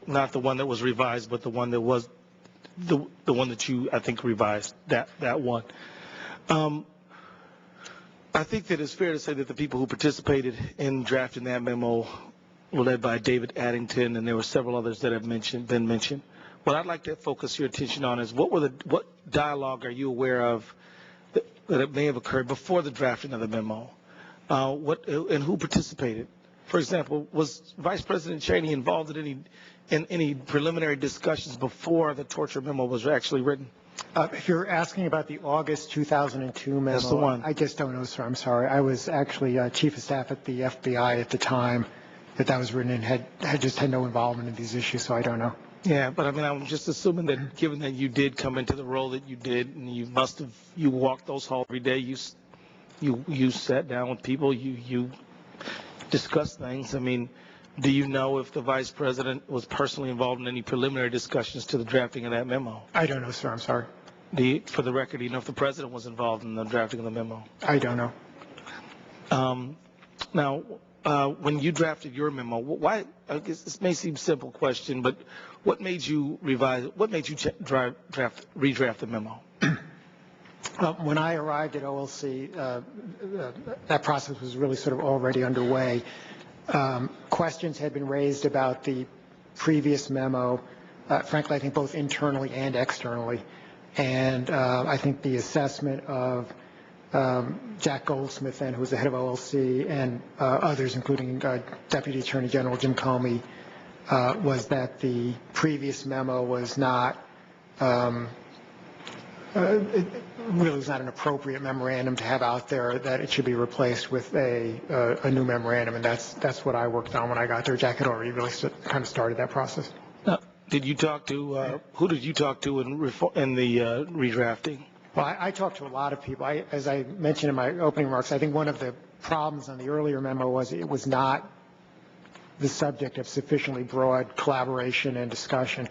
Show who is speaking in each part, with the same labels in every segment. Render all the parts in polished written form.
Speaker 1: not the one that was revised, but the one that was the one that you, I think, revised, that one. I think that it's fair to say that the people who participated in drafting that memo were led by David Addington, and there were several others that have been mentioned. What I'd like to focus your attention on is what dialogue are you aware of that it may have occurred before the drafting of the memo? And who participated? For example, was Vice President Cheney involved in any preliminary discussions before the torture memo was actually written?
Speaker 2: If you're asking about the August 2002 memo,
Speaker 1: that's the one.
Speaker 2: I just don't know, sir. I'm sorry. I was actually chief of staff at the FBI at the time that was written and had just had no involvement in these issues, so I don't know.
Speaker 1: Yeah, but I mean, I'm just assuming that given that you did come into the role that you did, and you walked those halls every day, you sat down with people, you discussed things. I mean, do you know if the vice president was personally involved in any preliminary discussions to the drafting of that memo?
Speaker 2: I don't know, sir. I'm sorry.
Speaker 1: For the record, do you know if the president was involved in the drafting of the memo?
Speaker 2: I don't know.
Speaker 1: Now, when you drafted your memo, why? I guess this may seem a simple question, but what made you revise? What made you redraft the memo?
Speaker 2: When I arrived at OLC, that process was really sort of already underway. Questions had been raised about the previous memo, frankly, I think both internally and externally. And I think the assessment of Jack Goldsmith, then, who was the head of OLC, and others, including Deputy Attorney General Jim Comey, was that the previous memo was not really was not an appropriate memorandum to have out there, that it should be replaced with a new memorandum, and that's what I worked on when I got there. Jack had already really kind of started that process.
Speaker 1: Did you talk to who did you talk to in the redrafting?
Speaker 2: Well, I talked to a lot of people. As I mentioned in my opening remarks, I think one of the problems on the earlier memo was it was not the subject of sufficiently broad collaboration and discussion.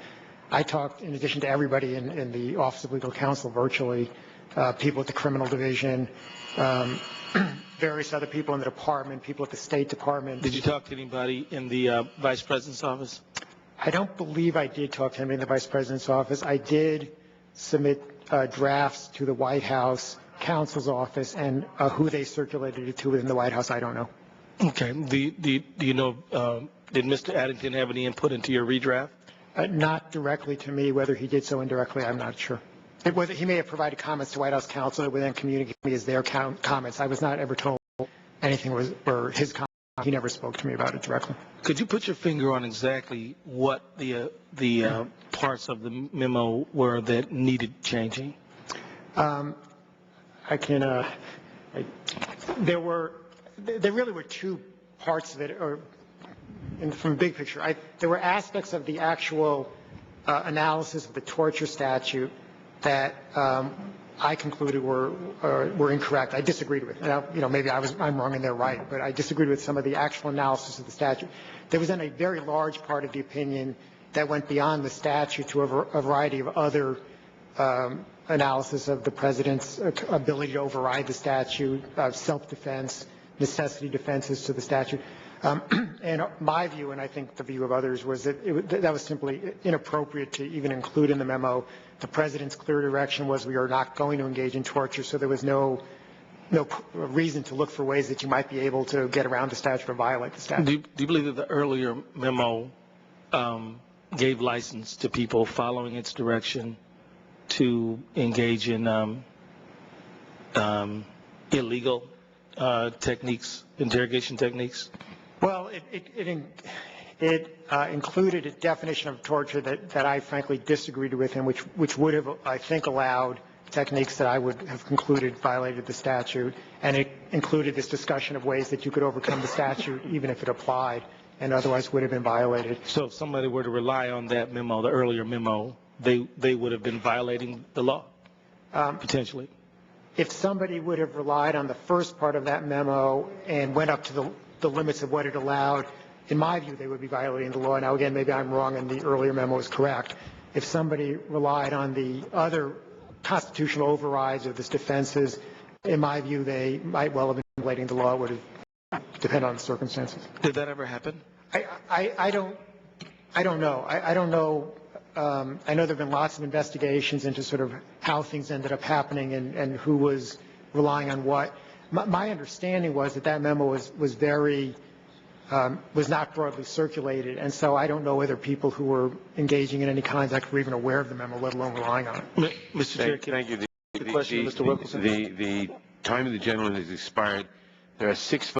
Speaker 2: I talked, in addition to everybody in the Office of Legal Counsel virtually, people at the Criminal Division, various other people in the department, people at the State Department.
Speaker 1: Did you talk to anybody in the Vice President's office?
Speaker 2: I don't believe I did talk to anybody in the Vice President's office. I did submit drafts to the White House counsel's office, and who they circulated it to within the White House, I don't know.
Speaker 1: Okay. Do you know, did Mr. Addington have any input into your redraft?
Speaker 2: Not directly to me. Whether he did so indirectly, I'm not sure. Whether he may have provided comments to White House counsel that would then communicate me as their comments. I was not ever told anything were his comments. He never spoke to me about it directly.
Speaker 1: Could you put your finger on exactly what the parts of the memo were that needed changing?
Speaker 2: I can. There really were two parts of it, or from the big picture. There were aspects of the actual analysis of the torture statute that I concluded were incorrect. I disagreed with. Now, maybe I'm wrong and they're right, but I disagreed with some of the actual analysis of the statute. There was then a very large part of the opinion that went beyond the statute to a variety of other analysis of the president's ability to override the statute, self-defense, necessity defenses to the statute. And my view, and I think the view of others, was that that was simply inappropriate to even include in the memo. The president's clear direction was we are not going to engage in torture, so there was no reason to look for ways that you might be able to get around the statute or violate the statute.
Speaker 1: Do you believe that the earlier memo gave license to people following its direction to engage in illegal techniques, interrogation techniques?
Speaker 2: Well, it included a definition of torture that I frankly disagreed with, and which would have, I think, allowed techniques that I would have concluded violated the statute, and it included this discussion of ways that you could overcome the statute even if it applied and otherwise would have been violated.
Speaker 1: So if somebody were to rely on that memo, the earlier memo, they would have been violating the law, potentially?
Speaker 2: If somebody would have relied on the first part of that memo and went up to the limits of what it allowed, in my view, they would be violating the law. Now, again, maybe I'm wrong and the earlier memo is correct. If somebody relied on the other constitutional overrides or the defenses, in my view, they might well have been violating the law. It would have depended on the circumstances.
Speaker 1: Did that ever happen?
Speaker 2: I I don't know. I don't know. I know there have been lots of investigations into sort of how things ended up happening and who was relying on what. My understanding was that that memo was not broadly circulated, and so I don't know whether people who were engaging in any contact were even aware of the memo, let alone relying on it.
Speaker 1: Mr. Chair,
Speaker 3: Thank you.
Speaker 1: the question, Mr. Wilkerson.
Speaker 3: The time of the gentleman has expired. There are 6